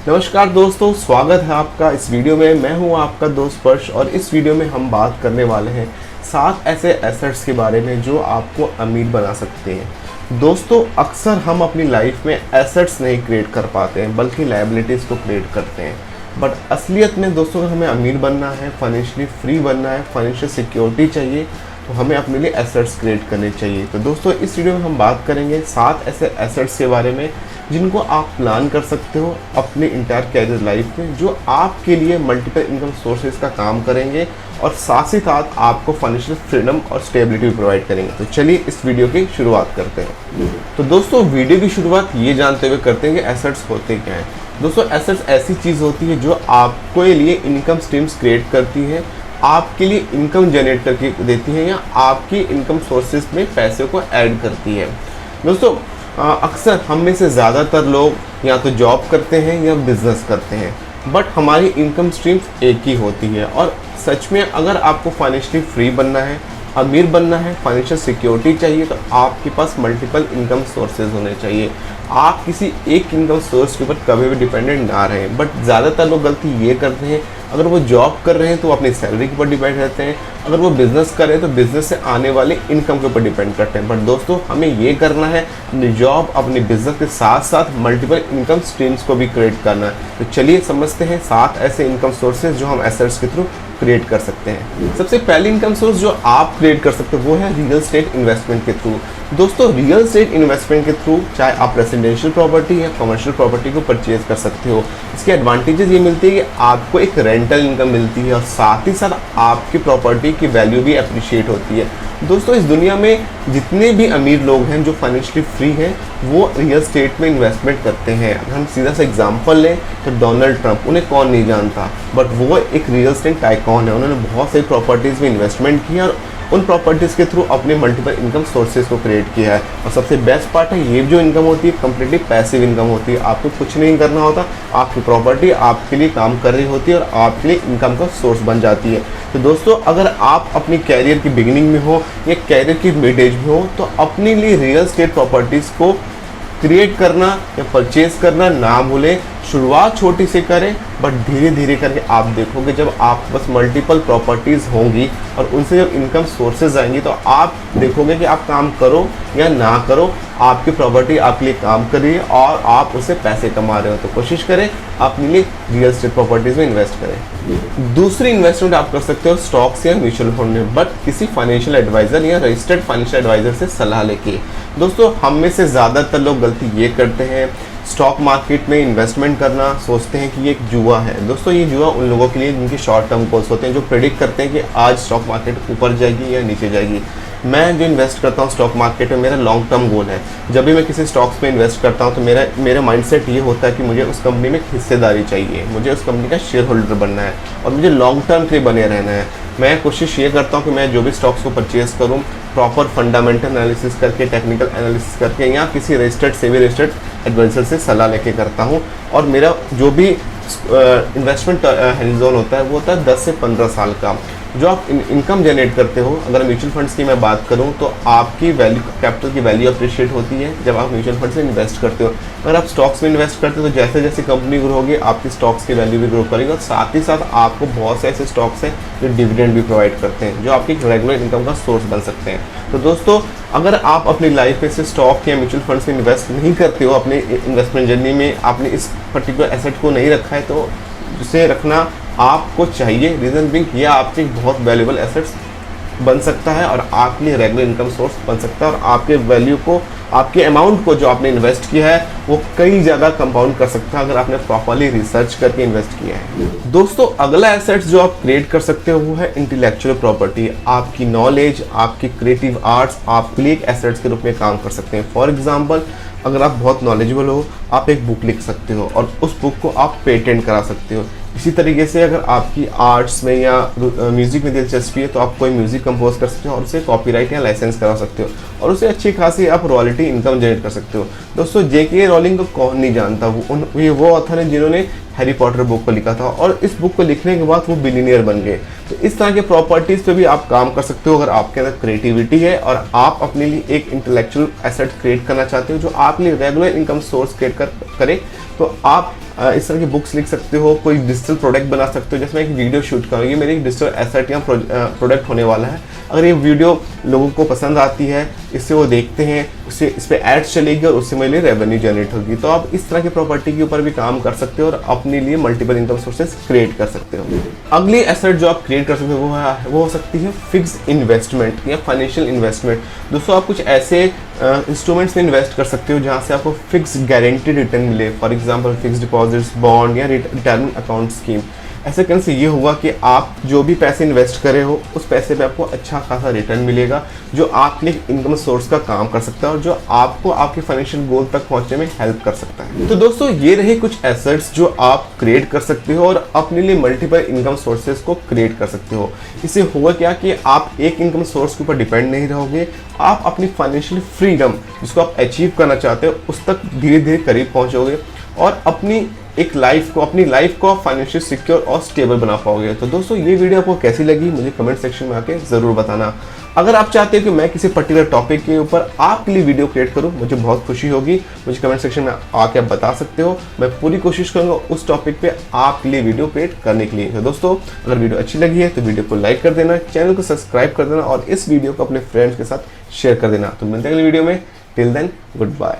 नमस्कार दोस्तों, स्वागत है आपका इस वीडियो में। मैं हूं आपका दोस्त पर्श और इस वीडियो में हम बात करने वाले हैं 7 ऐसे एसेट्स के बारे में जो आपको अमीर बना सकते हैं। दोस्तों, अक्सर हम अपनी लाइफ में एसेट्स नहीं क्रिएट कर पाते हैं बल्कि लायबिलिटीज़ को क्रिएट करते हैं। बट असलियत में दोस्तों, अगर हमें अमीर बनना है, फाइनेंशियली फ्री बनना है, फाइनेंशियल सिक्योरिटी चाहिए तो हमें अपने लिए एसेट्स क्रिएट करने चाहिए। तो दोस्तों, इस वीडियो में हम बात करेंगे 7 ऐसे एसेट्स के बारे में जिनको आप प्लान कर सकते हो अपने इंटायर कैरियर लाइफ में, जो आपके लिए मल्टीपल इनकम सोर्सेज का काम करेंगे और साथ ही साथ आपको फाइनेंशियल फ्रीडम और स्टेबिलिटी भी प्रोवाइड करेंगे। तो चलिए इस वीडियो की शुरुआत करते हैं। तो दोस्तों, वीडियो की शुरुआत ये जानते हुए करते हैं कि एसेट्स होते क्या हैं। दोस्तों, एसेट्स ऐसी चीज़ होती है जो आपके लिए इनकम स्ट्रीम्स क्रिएट करती है, आपके लिए इनकम जनरेट करके देती है या आपकी इनकम सोर्सेज में पैसे को ऐड करती है। दोस्तों, अक्सर हम में से ज़्यादातर लोग या तो जॉब करते हैं या बिजनेस करते हैं, बट हमारी इनकम स्ट्रीम्स एक ही होती है। और सच में अगर आपको फाइनेंशियली फ्री बनना है, अमीर बनना है, फाइनेंशियल सिक्योरिटी चाहिए, तो आपके पास मल्टीपल इनकम सोर्सेज होने चाहिए। आप किसी एक इनकम सोर्स के ऊपर कभी भी डिपेंडेंट ना रहें। बट ज़्यादातर लोग गलती ये करते हैं, अगर वो जॉब कर रहे हैं तो वो अपनी सैलरी के ऊपर डिपेंड रहते हैं, अगर वो बिज़नेस कर रहे हैं तो बिज़नेस से आने वाले इनकम के ऊपर डिपेंड करते हैं। बट दोस्तों, हमें ये करना है, अपनी जॉब, अपनी बिज़नेस के साथ साथ मल्टीपल इनकम स्ट्रीम्स को भी क्रिएट करना है। तो चलिए समझते हैं 7 ऐसे इनकम सोर्सेज जो हम एसेट्स के थ्रू क्रिएट कर सकते हैं। सबसे पहली इनकम सोर्स जो आप क्रिएट कर सकते हो वो है रियल एस्टेट इन्वेस्टमेंट के थ्रू। दोस्तों, रियल एस्टेट इन्वेस्टमेंट के थ्रू चाहे आप रेजिडेंशियल प्रॉपर्टी या कमर्शियल प्रॉपर्टी को परचेज कर सकते हो। इसके एडवांटेजेस ये मिलती है कि आपको एक रेंटल इनकम मिलती है और साथ ही साथ आपकी प्रॉपर्टी की वैल्यू भी अप्रिशिएट होती है। दोस्तों, इस दुनिया में जितने भी अमीर लोग हैं जो फाइनेंशियली फ्री हैं वो रियल एस्टेट में इन्वेस्टमेंट करते हैं। अगर हम सीधा सा एग्जांपल लें तो डोनाल्ड ट्रंप, उन्हें कौन नहीं जानता, बट वो एक रियल एस्टेट टाइकॉन है। उन्होंने बहुत सारी प्रॉपर्टीज़ में इन्वेस्टमेंट किया और उन प्रॉपर्टीज़ के थ्रू अपने मल्टीपल इनकम सोर्सेज को क्रिएट किया है। और सबसे बेस्ट पार्ट है, ये जो इनकम होती है कम्प्लीटली पैसिव इनकम होती है। आपको कुछ नहीं करना होता, आपकी प्रॉपर्टी आपके लिए काम कर रही होती है और आपके लिए इनकम का सोर्स बन जाती है। तो दोस्तों, अगर आप अपनी कैरियर की बिगिनिंग में हो या कैरियर की मिड एज में हो तो अपने लिए रियल एस्टेट प्रॉपर्टीज़ को क्रिएट करना या परचेज करना ना भूलें। शुरुआत छोटी से करें बट धीरे धीरे करके आप देखोगे जब आप बस मल्टीपल प्रॉपर्टीज़ होंगी और उनसे जब इनकम सोर्सेज आएंगी तो आप देखोगे कि आप काम करो या ना करो, आपकी प्रॉपर्टी आपके लिए काम कर रही है और आप उससे पैसे कमा रहे हो। तो कोशिश करें अपने लिए रियल एस्टेट प्रॉपर्टीज़ में इन्वेस्ट करें। दूसरी इन्वेस्टमेंट आप कर सकते हो स्टॉक्स या म्यूचुअल फंड में, बट किसी फाइनेंशियल एडवाइज़र या रजिस्टर्ड फाइनेंशियल एडवाइज़र से सलाह लेके। दोस्तों, हम में से ज़्यादातर लोग गलती ये करते हैं, स्टॉक मार्केट में इन्वेस्टमेंट करना सोचते हैं कि ये एक जुआ है। दोस्तों, ये जुआ उन लोगों के लिए जिनके शॉर्ट टर्म गोल्स होते हैं, जो प्रेडिक्ट करते हैं कि आज स्टॉक मार्केट ऊपर जाएगी या नीचे जाएगी। मैं जो इन्वेस्ट करता हूँ स्टॉक मार्केट में, मेरा लॉन्ग टर्म गोल है। जब भी मैं किसी स्टॉक्स में इन्वेस्ट करता हूँ तो मेरा माइंडसेट ये होता है कि मुझे उस कंपनी में हिस्सेदारी चाहिए, मुझे उस कंपनी का शेयर होल्डर बनना है और मुझे लॉन्ग टर्म के लिए बने रहना है। मैं कोशिश ये करता हूँ कि मैं जो भी स्टॉक्स को परचेज करूँ प्रॉपर फंडामेंटल एनालिसिस करके, टेक्निकल एनालिसिस करके या किसी रजिस्टर्ड सेबी रजिस्टर्ड एडवाइजर से सलाह लेके करता हूँ। और मेरा जो भी इन्वेस्टमेंट हैरिजन होता है वो होता है 10 से 15 साल का। जो आप इनकम जनरेट करते हो, अगर म्यूचुअल फंड्स की मैं बात करूं तो आपकी वैल्यू, कैपिटल की वैल्यू अप्रिशिएट होती है जब आप म्यूचुअल फंड से इन्वेस्ट करते हो। अगर आप स्टॉक्स में इन्वेस्ट करते हो तो जैसे जैसे कंपनी ग्रो होगी आपकी स्टॉक्स की वैल्यू भी ग्रो करेगी और साथ ही साथ आपको बहुत से ऐसे स्टॉक्स हैं जो डिविडेंड भी प्रोवाइड करते हैं, जो आपकी रेगुलर इनकम का सोर्स बन सकते हैं। तो दोस्तों, अगर आप अपनी लाइफ में से स्टॉक या म्यूचुअल फंड्स में इन्वेस्ट नहीं करते हो, अपने इन्वेस्टमेंट जर्नी में आपने इस पर्टिकुलर एसेट को नहीं रखा है, तो उसे रखना आपको चाहिए। रीज़न बिंग ये आपके बहुत वैल्यूएबल एसेट्स बन सकता है और आपके लिए रेगुलर इनकम सोर्स बन सकता है और आपके वैल्यू को, आपके अमाउंट को जो आपने इन्वेस्ट किया है वो कई ज़्यादा कंपाउंड कर सकता है अगर आपने प्रॉपर्ली रिसर्च करके इन्वेस्ट किया है। दोस्तों, अगला एसेट्स जो आप क्रिएट कर सकते हो वो है इंटेलेक्चुअल प्रॉपर्टी। आपकी नॉलेज, आपकी क्रिएटिव आर्ट्स आपके लिए एक एसेट्स के रूप में काम कर सकते हैं। फॉर एग्जाम्पल, अगर आप बहुत नॉलेजेबल हो, आप एक बुक लिख सकते हो और उस बुक को आप पेटेंट करा सकते हो। इसी तरीके से अगर आपकी आर्ट्स में या म्यूज़िक में दिलचस्पी है तो आप कोई म्यूज़िक कंपोज कर सकते हो और उसे कॉपीराइट या लाइसेंस करा सकते हो और उसे अच्छी खासी आप रॉयल्टी इनकम जनरेट कर सकते हो। दोस्तों, J.K. रॉलिंग को कौन नहीं जानता, वो ऑथर है जिन्होंने हैरी पॉटर बुक को लिखा था और इस बुक को लिखने के बाद वो बिलियनियर बन गए। तो इस तरह के प्रॉपर्टीज़ पे भी आप काम कर सकते हो अगर आपके अंदर क्रिएटिविटी है और आप अपने लिए एक इंटेलेक्चुअल एसेट क्रिएट करना चाहते हो जो आपके लिए रेगुलर इनकम सोर्स क्रिएट करे। तो आप इस तरह की बुक्स लिख सकते हो, कोई डिजिटल प्रोडक्ट बना सकते हो। जैसे मैं एक वीडियो शूट करूँ, ये मेरी एक डिजिटल एसेट या प्रोडक्ट होने वाला है। अगर ये वीडियो लोगों को पसंद आती है, इससे वो देखते हैं, उससे इस पर एड्स चलेगी और उससे मेरे लिए रेवेन्यू जनरेट होगी। तो आप इस तरह की प्रॉपर्टी के ऊपर भी काम कर सकते हो और अपने लिए मल्टीपल इनकम सोर्सेज क्रिएट कर सकते हो। अगली एसेट जो आप क्रिएट कर सकते हो वो हो सकती है फिक्स्ड इन्वेस्टमेंट या फाइनेंशियल इन्वेस्टमेंट। दोस्तों, आप कुछ ऐसे इंस्ट्रूमेंट्स में इन्वेस्ट कर सकते हो जहाँ से आपको फिक्स गारंटीड रिटर्न मिले। For example fix deposits, bond या रिटायरमेंट अकाउंट स्कीम। ऐसे करने से ये होगा कि आप जो भी पैसे इन्वेस्ट करे हो उस पैसे पे आपको अच्छा खासा रिटर्न मिलेगा, जो आपके लिए इनकम सोर्स का काम कर सकता है और जो आपको आपके फाइनेंशियल गोल तक पहुंचने में हेल्प कर सकता है। तो दोस्तों, ये रहे कुछ एसेट्स जो आप क्रिएट कर सकते हो और अपने लिए मल्टीपल इनकम सोर्सेज को क्रिएट कर सकते हो। इससे होगा क्या कि आप एक इनकम सोर्स के ऊपर डिपेंड नहीं रहोगे, आप अपनी फाइनेंशियल फ्रीडम जिसको आप अचीव करना चाहते हो उस तक धीरे धीरे करीब पहुंचोगे और अपनी लाइफ को आप फाइनेंशियल सिक्योर और स्टेबल बना पाओगे। तो दोस्तों, ये वीडियो आपको कैसी लगी मुझे कमेंट सेक्शन में आके ज़रूर बताना। अगर आप चाहते हो कि मैं किसी पर्टिकुलर टॉपिक के ऊपर आपके लिए वीडियो क्रिएट करूं, मुझे बहुत खुशी होगी। मुझे कमेंट सेक्शन में आके आप बता सकते हो, मैं पूरी कोशिश करूंगा उस टॉपिक पे आपके लिए वीडियो क्रिएट करने के लिए। तो दोस्तों, अगर वीडियो अच्छी लगी है तो वीडियो को लाइक कर देना, चैनल को सब्सक्राइब कर देना और इस वीडियो को अपने फ्रेंड्स के साथ शेयर कर देना। तो मिलते हैं अगली वीडियो में। Till then, good bye.